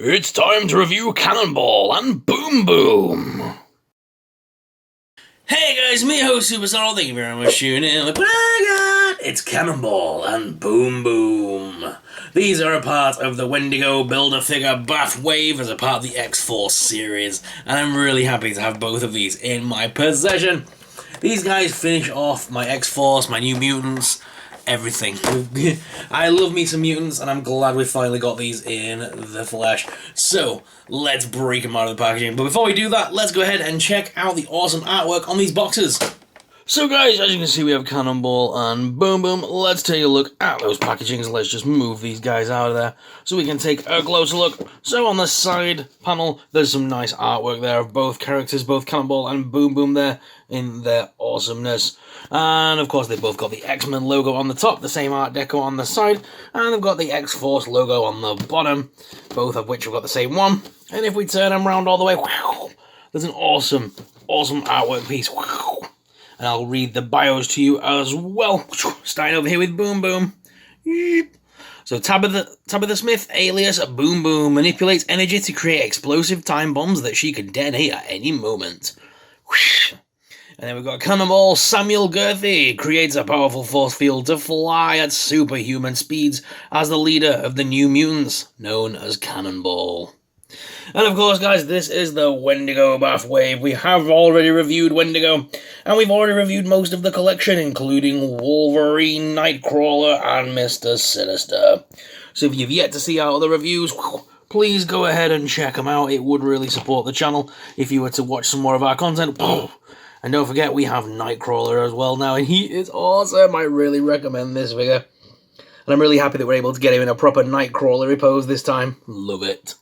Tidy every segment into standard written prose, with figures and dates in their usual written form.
It's time to review Cannonball and Boom Boom! Hey guys, me host Superstar, thank you very much for tuning in. Look what I got! It's Cannonball and Boom Boom. These are a part of the Wendigo Build-A-Figure BAF wave as a part of the X-Force series, and I'm really happy to have both of these in my possession. These guys finish off my X-Force, my New Mutants, everything. I love me some mutants, and I'm glad we finally got these in the flesh. So, let's break them out of the packaging. But before we do that, let's go ahead and check out the awesome artwork on these boxes. So guys, as you can see, we have Cannonball and Boom Boom. Let's take a look at those packagings. Let's just move these guys out of there so we can take a closer look. So on the side panel, there's some nice artwork there of both characters, both Cannonball and Boom Boom there in their awesomeness. And of course, they both got the X-Men logo on the top, the same art deco on the side, and they've got the X-Force logo on the bottom, both of which have got the same one. And if we turn them around all the way, wow, there's an awesome artwork piece. Wow. And I'll read the bios to you as well. Starting over here with Boom Boom. So Tabitha Smith, alias Boom Boom, manipulates energy to create explosive time bombs that she can detonate at any moment. And then we've got Cannonball. Samuel Gerthy creates a powerful force field to fly at superhuman speeds as the leader of the New Mutants, known as Cannonball. And of course, guys, this is the Wendigo BAF wave. We have already reviewed Wendigo, and we've already reviewed most of the collection, including Wolverine, Nightcrawler, and Mr. Sinister. So if you've yet to see our other reviews, please go ahead and check them out. It would really support the channel if you were to watch some more of our content. And don't forget, we have Nightcrawler as well now, and he is awesome. I really recommend this figure. And I'm really happy that we're able to get him in a proper Nightcrawler pose this time. Love it.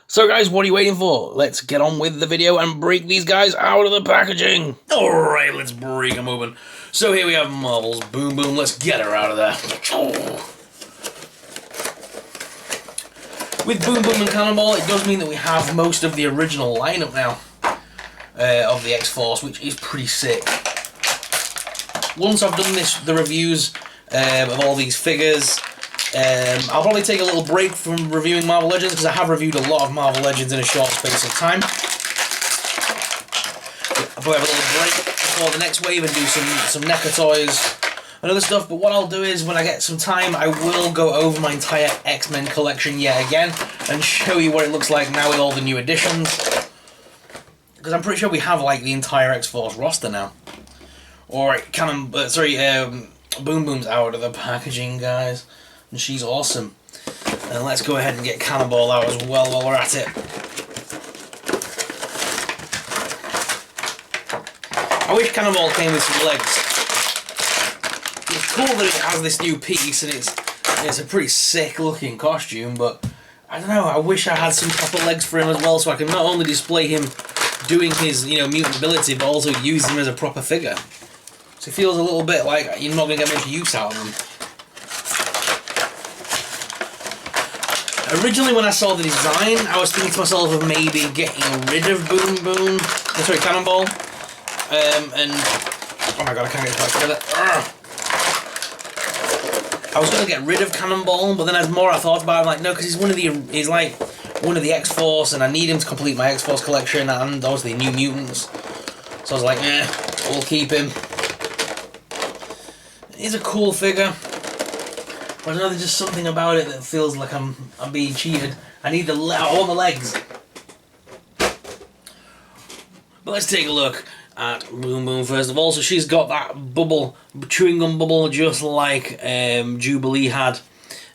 So guys, what are you waiting for? Let's get on with the video and break these guys out of the packaging. Alright, let's break them open. So here we have Marvel's Boom Boom. Let's get her out of there. With Boom Boom and Cannonball, it does mean that we have most of the original lineup now of the X-Force, which is pretty sick. Once I've done the reviews of all these figures, I'll probably take a little break from reviewing Marvel Legends, because I have reviewed a lot of Marvel Legends in a short space of time. I'll probably have a little break before the next wave and do some NECA toys and other stuff, but what I'll do is, when I get some time, I will go over my entire X-Men collection yet again and show you what it looks like now with all the new additions. Because I'm pretty sure we have, like, the entire X-Force roster now. Alright, Boom Boom's out of the packaging, guys. And she's awesome. And let's go ahead and get Cannonball out as well while we're at it. I wish Cannonball came with some legs. It's cool that it has this new piece, and it's a pretty sick looking costume, but I don't know, I wish I had some proper legs for him as well, so I can not only display him doing his, mutant ability, but also use him as a proper figure. So it feels a little bit like you're not going to get much use out of him. Originally, when I saw the design, I was thinking to myself of maybe getting rid of Cannonball. And oh my god, I can't get it back together. I was going to get rid of Cannonball, but then as more I thought about it, I'm like, no, because he's like one of the X-Force, and I need him to complete my X-Force collection, and obviously New Mutants. So I was like, we'll keep him. He's a cool figure. I don't know, there's just something about it that feels like I'm being cheated. I want the legs. But let's take a look at Boom Boom first of all. So she's got that bubble, chewing gum bubble, just like Jubilee had.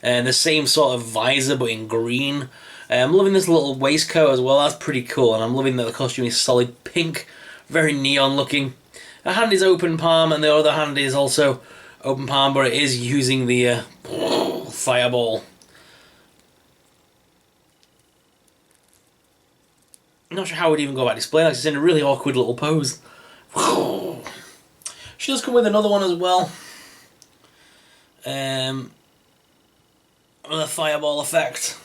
And the same sort of visor, but in green. I'm loving this little waistcoat as well, that's pretty cool. And I'm loving that the costume is solid pink, very neon looking. Her hand is open palm, and the other hand is also open palm, but it is using the fireball. I'm not sure how we'd even go about displaying that. It's in a really awkward little pose. She does come with another one as well. Another fireball effect.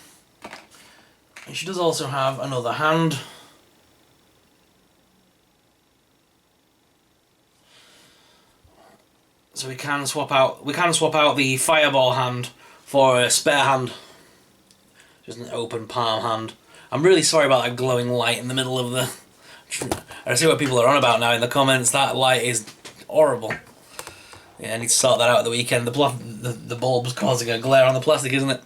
And she does also have another hand. So we can swap out the fireball hand for a spare hand. Just an open palm hand. I'm really sorry about that glowing light in the middle of the... I see what people are on about now in the comments. That light is horrible. Yeah, I need to sort that out at the weekend. The bulb's causing a glare on the plastic, isn't it?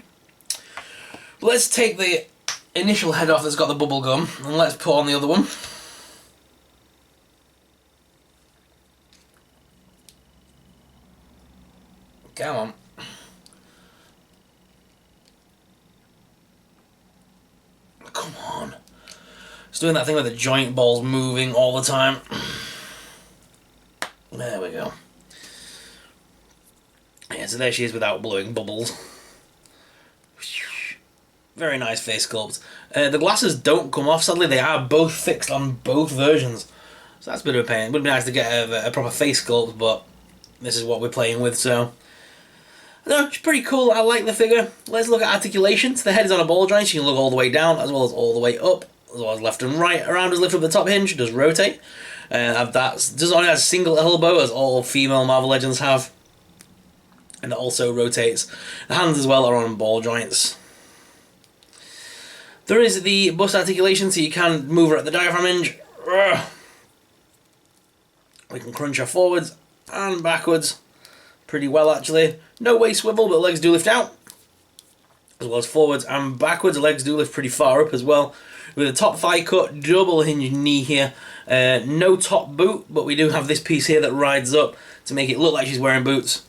But let's take the initial head off that's got the bubble gum, and let's put on the other one. Come on. Come on. It's doing that thing where the joint ball's moving all the time. There we go. Yeah, so there she is without blowing bubbles. Very nice face sculpt. The glasses don't come off, sadly. They are both fixed on both versions. So that's a bit of a pain. It would be nice to get a proper face sculpt, but this is what we're playing with, so... No, it's pretty cool. I like the figure. Let's look at articulation. So the head is on a ball joint, so you can look all the way down as well as all the way up, as well as left and right. Around does lift up the top hinge, does rotate. That does only have a single elbow, as all female Marvel Legends have. And it also rotates. The hands as well are on ball joints. There is the bust articulation, so you can move her at the diaphragm hinge. We can crunch her forwards and backwards. Pretty well, actually. No waist swivel, but legs do lift out. As well as forwards and backwards. The legs do lift pretty far up as well. With a top thigh cut, double hinge knee here. No top boot, but we do have this piece here that rides up to make it look like she's wearing boots.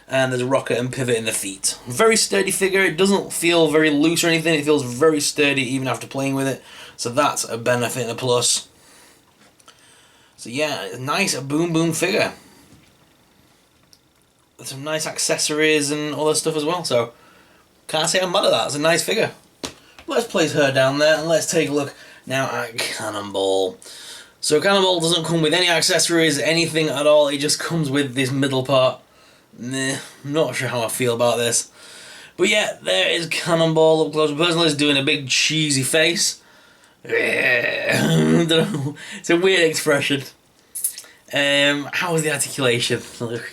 And there's a rocker and pivot in the feet. Very sturdy figure. It doesn't feel very loose or anything. It feels very sturdy even after playing with it. So that's a benefit and a plus. So yeah, nice boom boom figure. Some nice accessories and all that stuff as well, so can't say I'm mad at that. It's a nice figure. Let's place her down there and let's take a look now at Cannonball. So Cannonball doesn't come with any accessories, anything at all. It just comes with this middle part. Nah, not sure how I feel about this. But yeah, there is Cannonball up close and personal. He's doing a big cheesy face. I don't know. It's a weird expression. How is the articulation?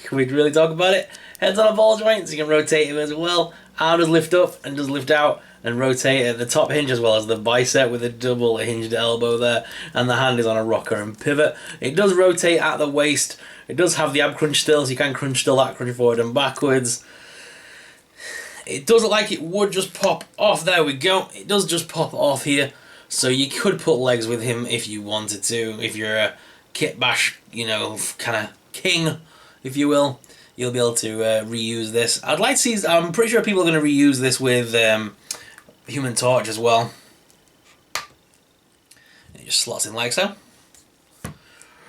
Can we really talk about it? Head's on a ball joint, so you can rotate him as well. Arm does lift up and does lift out and rotate at the top hinge as well as the bicep with a double hinged elbow there. And the hand is on a rocker and pivot. It does rotate at the waist. It does have the ab crunch still, so you can crunch still that, crunch forward and backwards. It does look like it would just pop off. There we go. It does just pop off here. So you could put legs with him if you wanted to. If you're a kit bash, you know, kind of king, if you will, you'll be able to reuse this. I'd like to see, I'm pretty sure people are going to reuse this with Human Torch as well. It just slots in like so.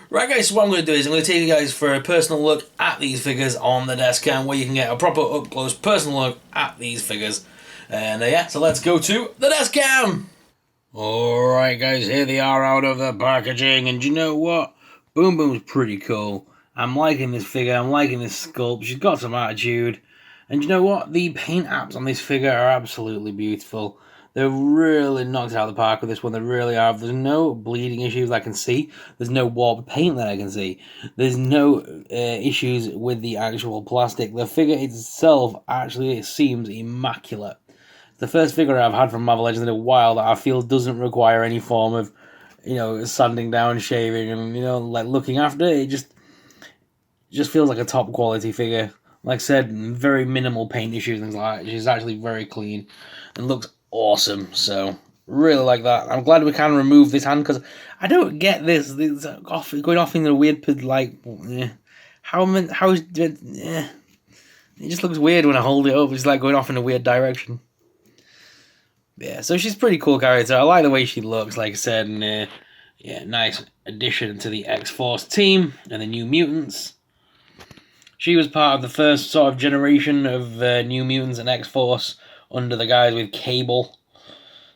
Right guys, so what I'm going to do is I'm going to take you guys for a personal look at these figures on the desk cam, where you can get a proper up close personal look at these figures. And yeah, so let's go to the desk cam. Alright guys, here they are out of the packaging, and you know what? Boom Boom's pretty cool. I'm liking this figure, I'm liking this sculpt, she's got some attitude. And you know what? The paint apps on this figure are absolutely beautiful. They're really knocked it out of the park with this one, they really are. There's no bleeding issues I can see. There's no warped paint that I can see. There's no issues with the actual plastic. The figure itself actually seems immaculate. The first figure I've had from Marvel Legends in a while that I feel doesn't require any form of, you know, sanding down, shaving, and, you know, like looking after it. It just feels like a top quality figure. Like I said, very minimal paint issues and things like that. She's actually very clean and looks awesome. So really like that. I'm glad we can remove this hand, because I don't get this. It's going off in a weird, like, how is it? It just looks weird when I hold it up. It's like going off in a weird direction. Yeah, so she's a pretty cool character. I like the way she looks, like I said, and yeah, nice addition to the X-Force team and the New Mutants. She was part of the first sort of generation of New Mutants and X-Force under the guys with Cable.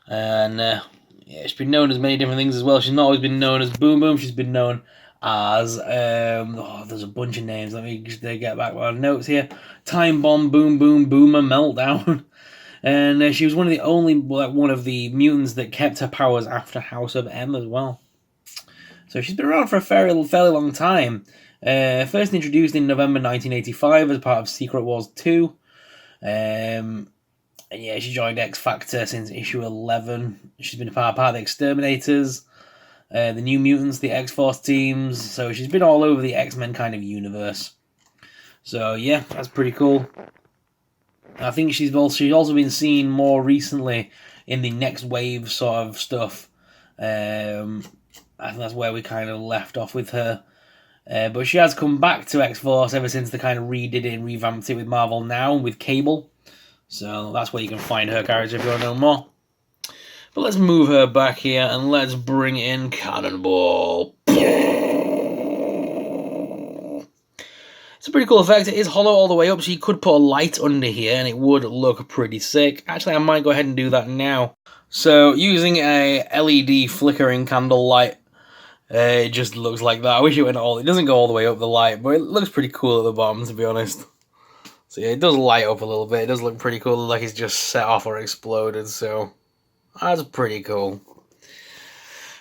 And yeah, she's been known as many different things as well. She's not always been known as Boom Boom. She's been known as, there's a bunch of names. Let me just get back my notes here. Time Bomb, Boom Boom, Boomer, Meltdown. And she was one of the only, one of the mutants that kept her powers after House of M as well. So she's been around for a fairly long time. First introduced in November 1985 as part of Secret Wars 2. And yeah, she joined X Factor since issue 11. She's been a part of the Exterminators, the New Mutants, the X-Force teams. So she's been all over the X-Men kind of universe. So yeah, that's pretty cool. I think she's also been seen more recently in the Next Wave sort of stuff. I think that's where we kind of left off with her. But she has come back to X-Force ever since they kind of redid it and revamped it with Marvel Now and with Cable. So that's where you can find her character if you want to know more. But let's move her back here and let's bring in Cannonball. It's a pretty cool effect. It is hollow all the way up, so you could put a light under here and it would look pretty sick. Actually, I might go ahead and do that now. So, using a LED flickering candle light, it just looks like that. I wish it went all... It doesn't go all the way up the light, but it looks pretty cool at the bottom, to be honest. So yeah, it does light up a little bit. It does look pretty cool, like it's just set off or exploded, so... That's pretty cool.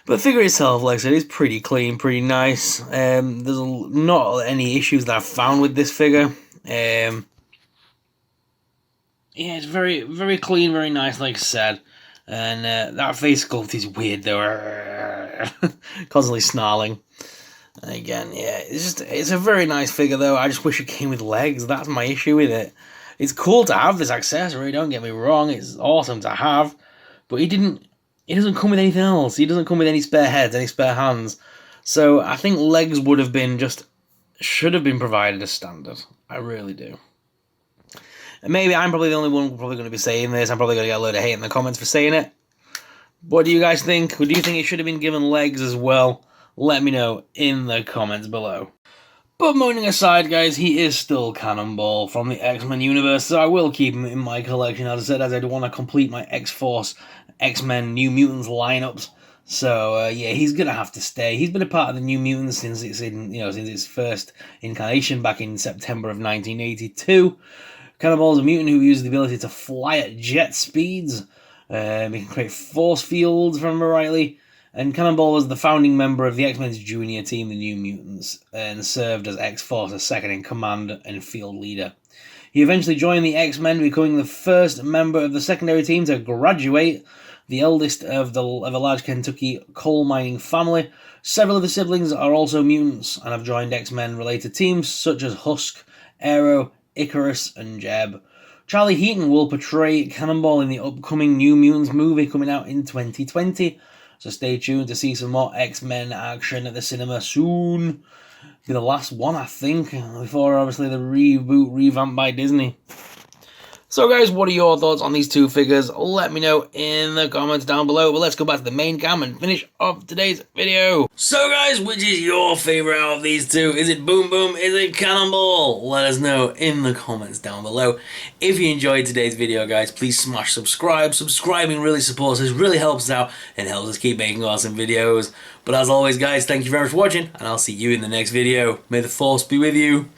But the figure itself, like I said, is pretty clean, pretty nice. There's not any issues that I've found with this figure. Yeah, it's very, very clean, very nice, like I said. And that face sculpt is weird, though. Constantly snarling. And again, yeah, it's a very nice figure, though. I just wish it came with legs. That's my issue with it. It's cool to have this accessory, don't get me wrong. It's awesome to have. But he doesn't come with anything else. He doesn't come with any spare heads, any spare hands. So I think legs would have been should have been provided as standard. I really do. And maybe I'm probably the only one probably going to be saying this. I'm probably going to get a load of hate in the comments for saying it. What do you guys think? Or do you think it should have been given legs as well? Let me know in the comments below. But moaning aside, guys, he is still Cannonball from the X-Men universe, so I will keep him in my collection, as I said, as I want to complete my X-Force, X-Men, New Mutants lineups. So yeah, he's gonna have to stay. He's been a part of the New Mutants since its first incarnation back in September of 1982. Cannonball is a mutant who uses the ability to fly at jet speeds. He can create force fields, if I remember rightly. And Cannonball was the founding member of the X-Men's junior team, the New Mutants, and served as X-Force's second-in-command and field leader. He eventually joined the X-Men, becoming the first member of the secondary team to graduate, the eldest of a large Kentucky coal mining family. Several of the siblings are also mutants and have joined X-Men-related teams such as Husk, Aero, Icarus, and Jeb. Charlie Heaton will portray Cannonball in the upcoming New Mutants movie coming out in 2020. So stay tuned to see some more X-Men action at the cinema soon. Be the last one, I think, before obviously the revamp by Disney. So guys, what are your thoughts on these two figures? Let me know in the comments down below. But let's go back to the main cam and finish off today's video. So guys, which is your favourite out of these two? Is it Boom Boom? Is it Cannonball? Let us know in the comments down below. If you enjoyed today's video, guys, please smash subscribe. Subscribing really supports us, really helps us out, and helps us keep making awesome videos. But as always, guys, thank you very much for watching, and I'll see you in the next video. May the Force be with you.